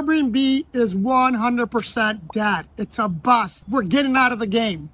Airbnb is 100% dead. It's a bust. We're getting out of the game.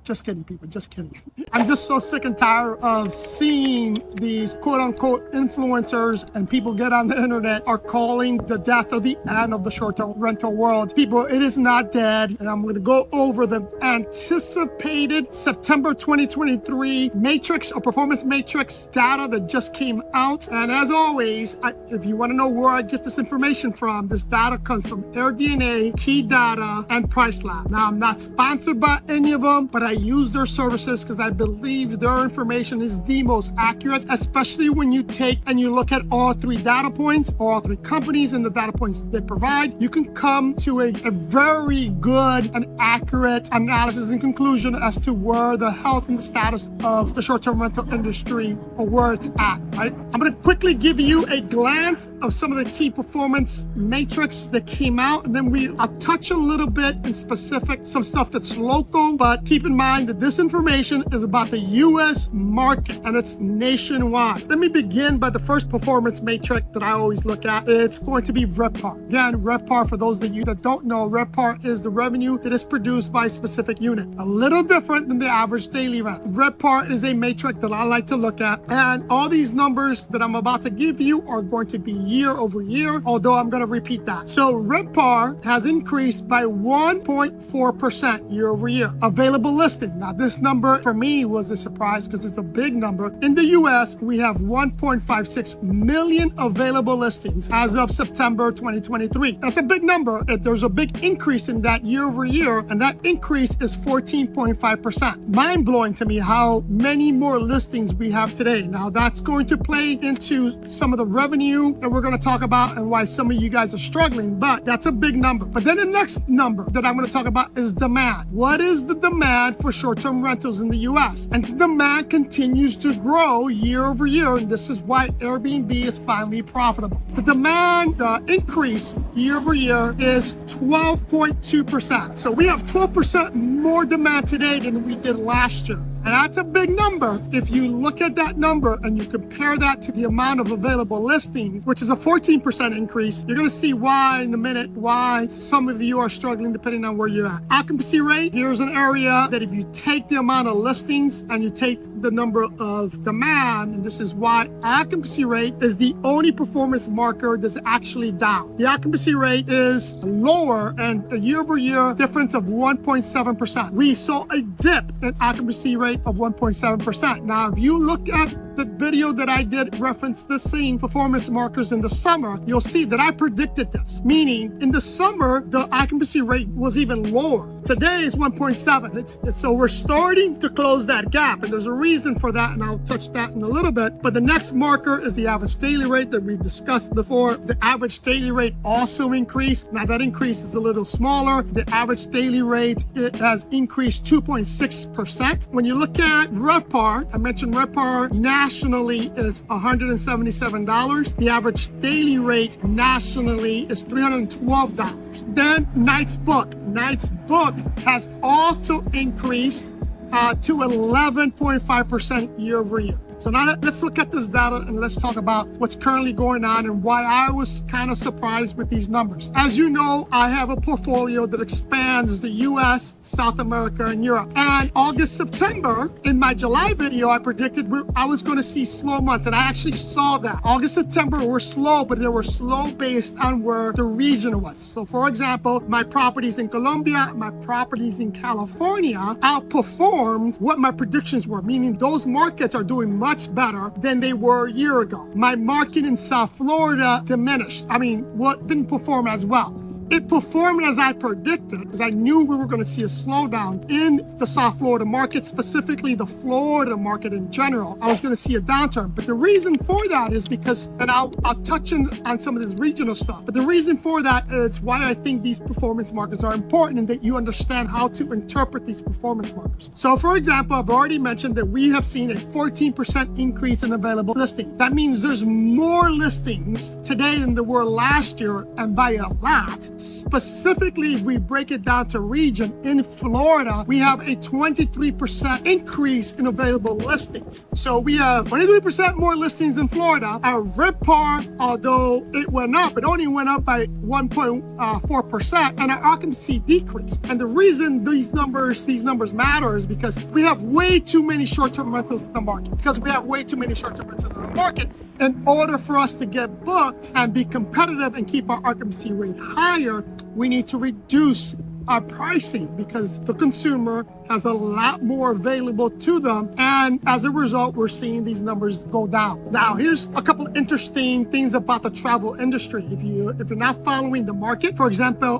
Just kidding, people, just kidding. I'm just so sick and tired of seeing these quote unquote influencers and people get on the internet are calling the death of the end of the short-term rental world. People, it is not dead. And I'm gonna go over the anticipated September 2023 matrix or performance matrix data that just came out. And as always, if you wanna know where I get this information from, this data comes from AirDNA, Key Data, and PriceLab. Now, I'm not sponsored by any of them, but I use their services because I believe their information is the most accurate, especially when you take and you look at all three data points, or all three companies and the data points they provide. You can come to a very good and accurate analysis and conclusion as to where the health and the status of the short-term rental industry or where it's at, right? I'm going to quickly give you a glance of some of the key performance matrix that came out, and then I'll touch a little bit in specific, some stuff that's local, but keep in mind that this information is about the US market and it's nationwide. Let me begin by the first performance matrix that I always look at. It's going to be RevPAR. Again, RevPAR, for those of you that don't know, RevPAR is the revenue that is produced by a specific unit. A little different than the average daily rent. RevPAR is a matrix that I like to look at, and all these numbers that I'm about to give you are going to be year over year, although I'm going to repeat that. So RevPAR has increased by 1.4% year over year. Available listings. Now, this number for me was a surprise because it's a big number. In the US, we have 1.56 million available listings as of September 2023. That's a big number. There's a big increase in that year over year, and that increase is 14.5%. Mind-blowing to me how many more listings we have today. Now, that's going to play into some of the revenue that we're going to talk about and why some of you guys are struggling, but that's a big number. But then the next number that I'm going to talk about is demand. What is the demand for short-term rentals in the US? And the demand continues to grow year over year, and this is why Airbnb is finally profitable. The demand increase year over year is 12.2%. So we have 12% more demand today than we did last year. And that's a big number. If you look at that number and you compare that to the amount of available listings, which is a 14% increase, you're going to see why in a minute, why some of you are struggling depending on where you're at. Occupancy rate, here's an area that if you take the amount of listings and you take the number of demand, and this is why occupancy rate is the only performance marker that's actually down. The occupancy rate is lower and a year over year difference of 1.7%. We saw a dip in occupancy rate of 1.7%. Now, if you look at the video that I did reference the same performance markers in the summer, you'll see that I predicted this, meaning in the summer, the occupancy rate was even lower. Today is 1.7. So we're starting to close that gap, and there's a reason for that, and I'll touch that in a little bit. But the next marker is the average daily rate that we discussed before. The average daily rate also increased. Now that increase is a little smaller. The average daily rate, it has increased 2.6%. When you look at RevPAR, I mentioned RevPAR nationally is $177. The average daily rate nationally is $312. Then nights booked. Nights booked has also increased to 11.5% year over year. So now let's look at this data and let's talk about what's currently going on and why I was kind of surprised with these numbers. As you know, I have a portfolio that expands the US, South America, and Europe. And August, September, in my July video, I predicted I was going to see slow months, and I actually saw that. August, September were slow, but they were slow based on where the region was. So for example, my properties in Colombia, my properties in California outperformed what my predictions were, meaning those markets are doing much better than they were a year ago. My market in South Florida diminished. What didn't perform as well? It performed as I predicted, because I knew we were going to see a slowdown in the South Florida market, specifically the Florida market in general. I was going to see a downturn. But the reason for that is because, and I'll touch on some of this regional stuff, but the reason for that is why I think these performance markers are important and that you understand how to interpret these performance markers. So for example, I've already mentioned that we have seen a 14% increase in available listings. That means there's more listings today than there were last year, and by a lot. Specifically, if we break it down to region, in Florida, we have a 23% increase in available listings. So we have 23% more listings in Florida. Our Repar, although it went up, it only went up by 1.4%, and our occupancy decreased. And the reason these numbers matter is because we have way too many short-term rentals in the market. Because we have way too many short-term rentals in the market, in order for us to get booked and be competitive and keep our occupancy rate higher, we need to reduce our pricing because the consumer has a lot more available to them. And as a result, we're seeing these numbers go down. Now, here's a couple of interesting things about the travel industry. If you're not following the market, for example,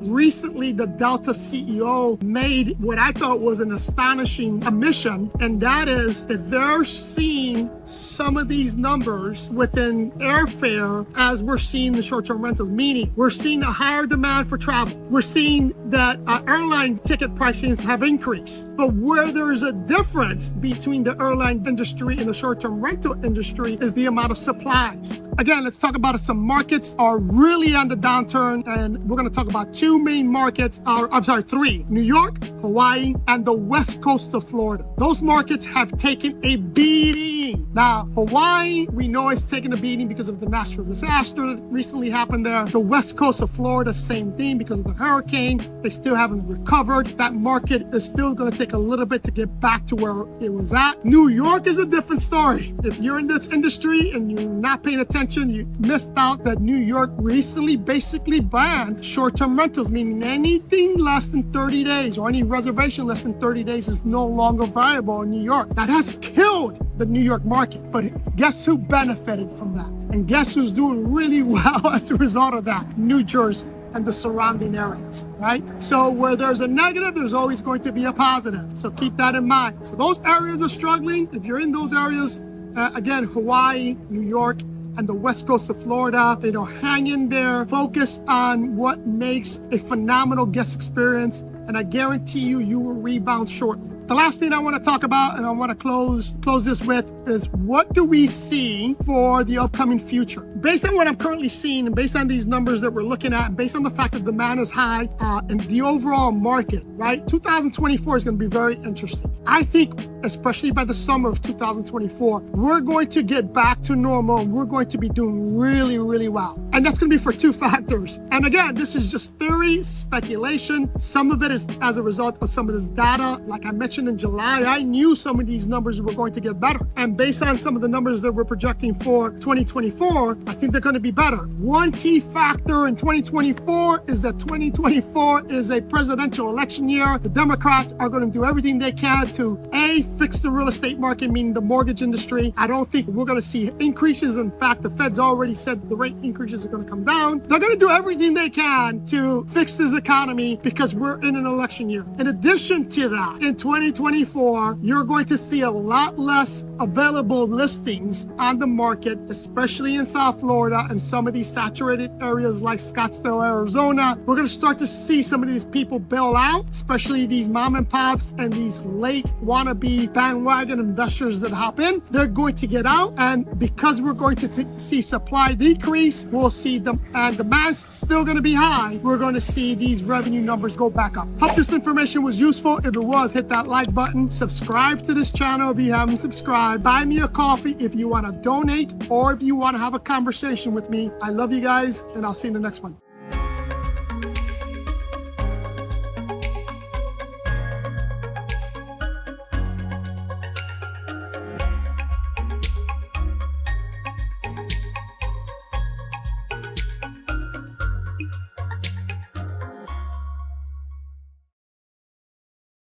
recently the Delta CEO made what I thought was an astonishing admission, and that is that they're seeing some of these numbers within airfare as we're seeing the short-term rentals, meaning we're seeing a higher demand for travel. We're seeing that airline ticket pricings have increased. But where there's a difference between the airline industry and the short-term rental industry is the amount of supplies. Again, let's talk about it. Some markets are really on the downturn, and we're going to talk about two main markets, three: New York, Hawaii, and the west coast of Florida. Those markets have taken a beating. Now, Hawaii, we know is taking a beating because of the natural disaster that recently happened there. The west coast of Florida, same thing because of the hurricane. They still haven't recovered. That market is still going to take a little bit to get back to where it was at. New York is a different story. If you're in this industry and you're not paying attention, you missed out that New York recently basically banned short-term rentals, meaning anything less than 30 days or any reservation less than 30 days is no longer viable in New York. That has killed the New York market. But guess who benefited from that? And guess who's doing really well as a result of that? New Jersey and the surrounding areas, right? So where there's a negative, there's always going to be a positive. So keep that in mind. So those areas are struggling. If you're in those areas, again, Hawaii, New York, and the west coast of Florida, hang in there, focus on what makes a phenomenal guest experience, and I guarantee you will rebound shortly. The last thing I want to talk about, and I want to close this with, is what do we see for the upcoming future? Based on what I'm currently seeing, and based on these numbers that we're looking at, and based on the fact that demand is high in the overall market, right? 2024 is going to be very interesting. I think, especially by the summer of 2024, we're going to get back to normal, and we're going to be doing really, really well. And that's going to be for two factors. And again, this is just theory, speculation. Some of it is as a result of some of this data. Like I mentioned in July, I knew some of these numbers were going to get better. And based on some of the numbers that we're projecting for 2024, I think they're going to be better. One key factor in 2024 is that 2024 is a presidential election year. The Democrats are going to do everything they can to fix the real estate market, meaning the mortgage industry. I don't think we're going to see increases. In fact, the Fed's already said the rate increases are going to come down. They're going to do everything they can to fix this economy because we're in an election year. In addition to that, in 2024, you're going to see a lot less available listings on the market, especially in South Florida and some of these saturated areas like Scottsdale, Arizona. We're going to start to see some of these people bail out, especially these mom and pops and these late wannabe bandwagon investors that hop in. They're going to get out, and because we're going to see supply decrease, we'll see them, and demand's still going to be high. We're going to see these revenue numbers go back up. Hope this information was useful. If it was, hit that like button. Subscribe to this channel if you haven't subscribed. Buy me a coffee if you want to donate or if you want to have a conversation with me. I love you guys, and I'll see you in the next one.